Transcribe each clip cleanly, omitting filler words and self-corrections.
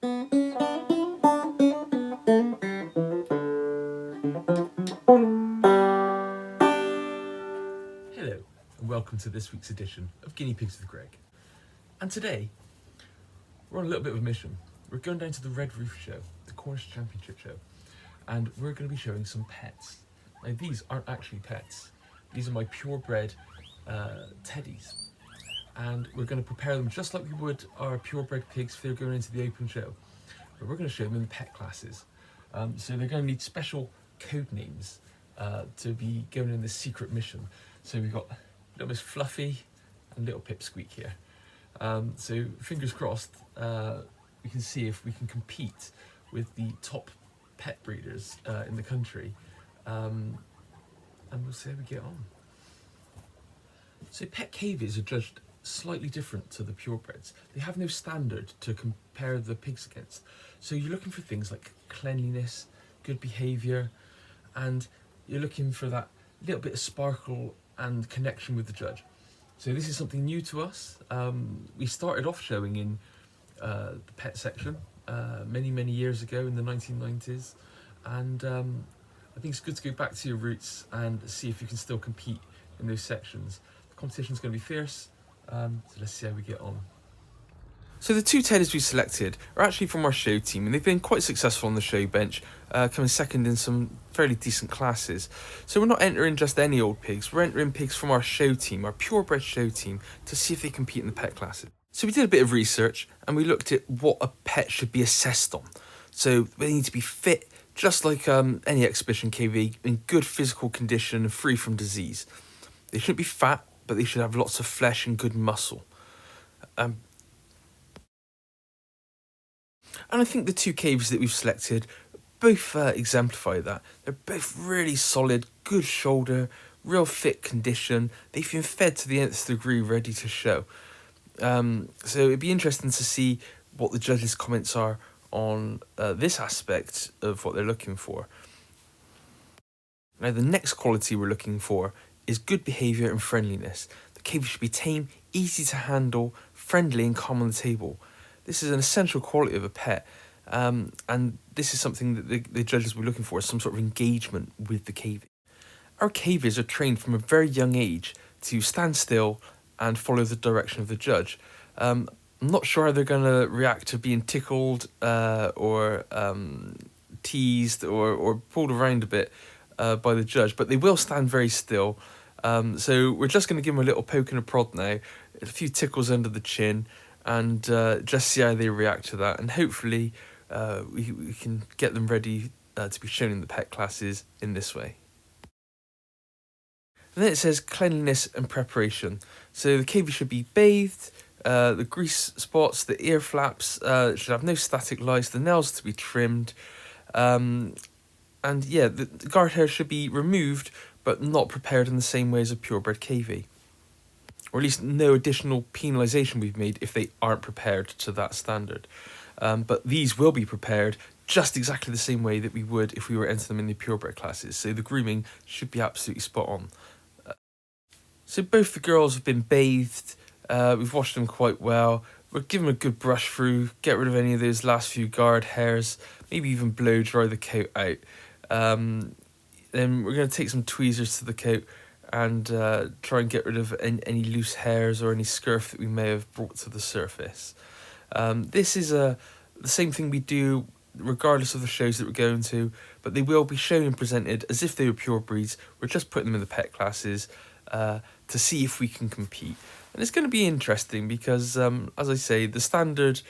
Hello, and welcome to this week's edition of Guinea Pigs with Greg. And today, we're on a little bit of a mission. We're going down to the Redruth show, the Cornish Championship show, and we're going to be showing some pets. Now, these aren't actually pets. These are my purebred teddies. And we're going to prepare them just like we would our purebred pigs if they were going into the open show. But we're going to show them in the pet classes. So they're going to need special code names to be going in this secret mission. So we've got little Miss Fluffy and little Pipsqueak here. So fingers crossed, we can see if we can compete with the top pet breeders in the country. And we'll see how we get on. So pet cavies are judged slightly different to the purebreds. They have no standard to compare the pigs against. So you're looking for things like cleanliness, good behaviour, and you're looking for that little bit of sparkle and connection with the judge. So this is something new to us. We started off showing in the pet section many years ago in the 1990s, and I think it's good to go back to your roots and see if you can still compete in those sections. The competition's going to be fierce, so let's see how we get on. So the two teddies we selected are actually from our show team, and they've been quite successful on the show bench, coming second in some fairly decent classes. So we're not entering just any old pigs, we're entering pigs from our show team, our purebred show team, to see if they compete in the pet classes. So we did a bit of research and we looked at what a pet should be assessed on. So they need to be fit, just like any exhibition cavy, in good physical condition and free from disease. They shouldn't be fat, but they should have lots of flesh and good muscle. And I think the two caves that we've selected both exemplify that. They're both really solid, good shoulder, real fit condition. They've been fed to the nth degree, ready to show. So it'd be interesting to see what the judges' comments are on this aspect of what they're looking for. Now, the next quality we're looking for is good behaviour and friendliness. The cavy should be tame, easy to handle, friendly and calm on the table. This is an essential quality of a pet, and this is something that the judges will be looking for, some sort of engagement with the cavy. Our cavies are trained from a very young age to stand still and follow the direction of the judge. I'm not sure how they're going to react to being tickled or teased or pulled around a bit by the judge, but they will stand very still. So we're just going to give them a little poke and a prod now, a few tickles under the chin, and just see how they react to that, and hopefully we can get them ready to be shown in the pet classes in this way. And then it says cleanliness and preparation. So the cavy should be bathed, the grease spots, the ear flaps should have no static lice, the nails to be trimmed, and yeah, the guard hair should be removed but not prepared in the same way as a purebred cavy. Or at least no additional penalisation we've made if they aren't prepared to that standard. But these will be prepared just exactly the same way that we would if we were entering them in the purebred classes. So the grooming should be absolutely spot on. So both the girls have been bathed. We've washed them quite well. We'll give them a good brush through, get rid of any of those last few guard hairs, maybe even blow dry the coat out. Then we're going to take some tweezers to the coat and try and get rid of any loose hairs or any scurf that we may have brought to the surface. This is the same thing we do regardless of the shows that we're going to, but they will be shown and presented as if they were pure breeds. We're just putting them in the pet classes to see if we can compete. And it's going to be interesting because, as I say, the standard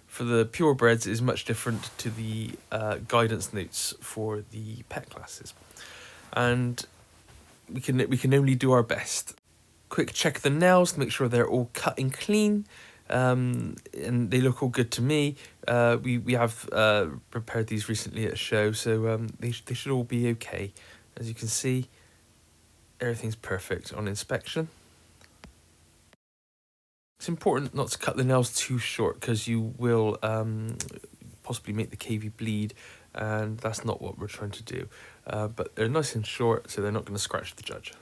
for the purebreds is much different to the guidance notes for the pet classes. And we can only do our best. Quick check of the nails to make sure they're all cut and clean, and they look all good to me. We have prepared these recently at a show, so they should all be okay. As you can see, everything's perfect on inspection. It's important not to cut the nails too short because you will possibly make the cavy bleed, and that's not what we're trying to do. But they're nice and short, so they're not going to scratch the judge.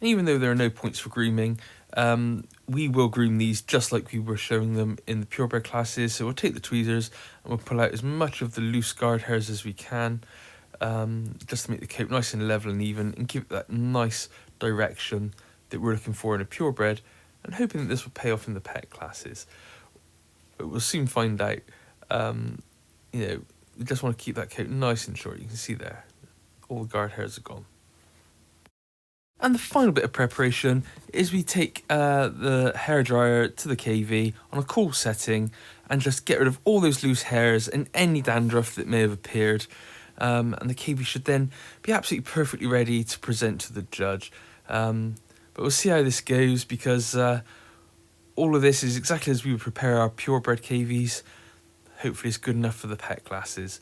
And even though there are no points for grooming, We will groom these just like we were showing them in the purebred classes. So we'll take the tweezers and we'll pull out as much of the loose guard hairs as we can, just to make the coat nice and level and even, and give it that nice direction that we're looking for in a purebred, and hoping that this will pay off in the pet classes. But we'll soon find out. You know, we just want to keep that coat nice and short. You can see there, all the guard hairs are gone. And the final bit of preparation is we take the hairdryer to the cavy on a cool setting and just get rid of all those loose hairs and any dandruff that may have appeared. And the cavy should then be absolutely perfectly ready to present to the judge. But we'll see how this goes, because all of this is exactly as we would prepare our purebred cavies. Hopefully it's good enough for the pet classes.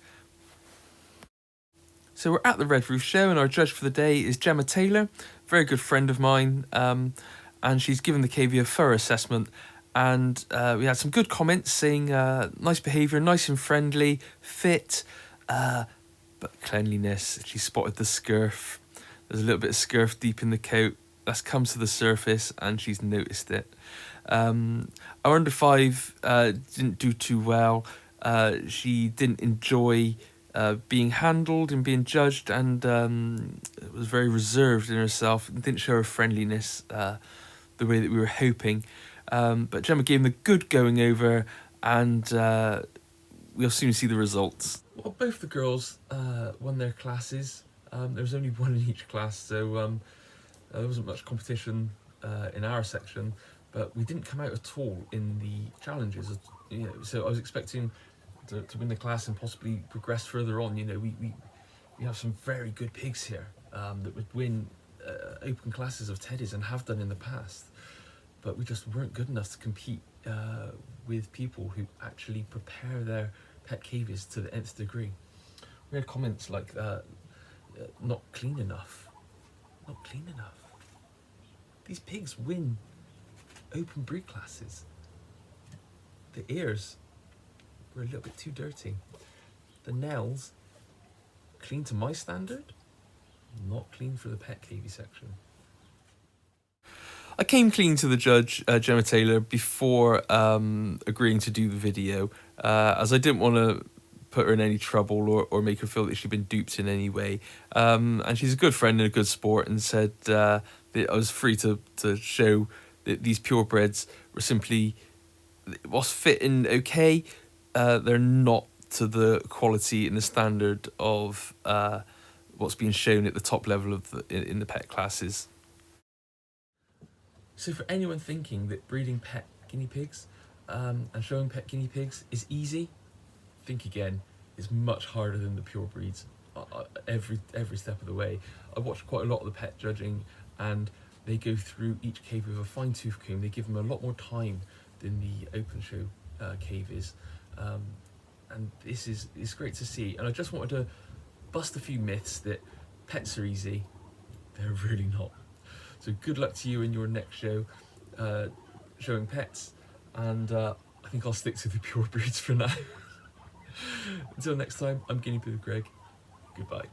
So we're at the Redruth show, and our judge for the day is Gemma Taylor, a very good friend of mine, and she's given the cavy a thorough assessment, and we had some good comments saying nice behaviour, nice and friendly, fit, but cleanliness. She spotted the scurf. There's a little bit of scurf deep in the coat. That's come to the surface and she's noticed it. Our under 5 didn't do too well. She didn't enjoy being handled and being judged, and was very reserved in herself and didn't show her friendliness the way that we were hoping. But Gemma gave him a good going over, and we'll soon see the results. Well, both the girls won their classes. There was only one in each class, so there wasn't much competition in our section, but we didn't come out at all in the challenges. You know, so I was expecting to win the class and possibly progress further on. You know, we have some very good pigs here that would win open classes of teddies and have done in the past, but we just weren't good enough to compete with people who actually prepare their pet cavies to the nth degree. We had comments like not clean enough, not clean enough. These pigs win open breed classes. The ears were a little bit too dirty. The nails, clean to my standard, not clean for the pet cavy section. I came clean to the judge, Gemma Taylor, before agreeing to do the video, as I didn't want to put her in any trouble or make her feel that she'd been duped in any way. And she's a good friend and a good sport, and said that I was free to show that these purebreds were simply, whilst fitting okay, they're not to the quality and the standard of what's being shown at the top level of in the pet classes. So for anyone thinking that breeding pet guinea pigs and showing pet guinea pigs is easy, think again. It's much harder than the pure breeds every step of the way. I watched quite a lot of the pet judging, and they go through each cave with a fine-tooth comb. They give them a lot more time than the open show cavies, and it's great to see. And I just wanted to bust a few myths that pets are easy. They're really not. So good luck to you in your next show showing pets, and I think I'll stick to the pure breeds for now. Until next time, I'm Guinea Pig Greg. Goodbye.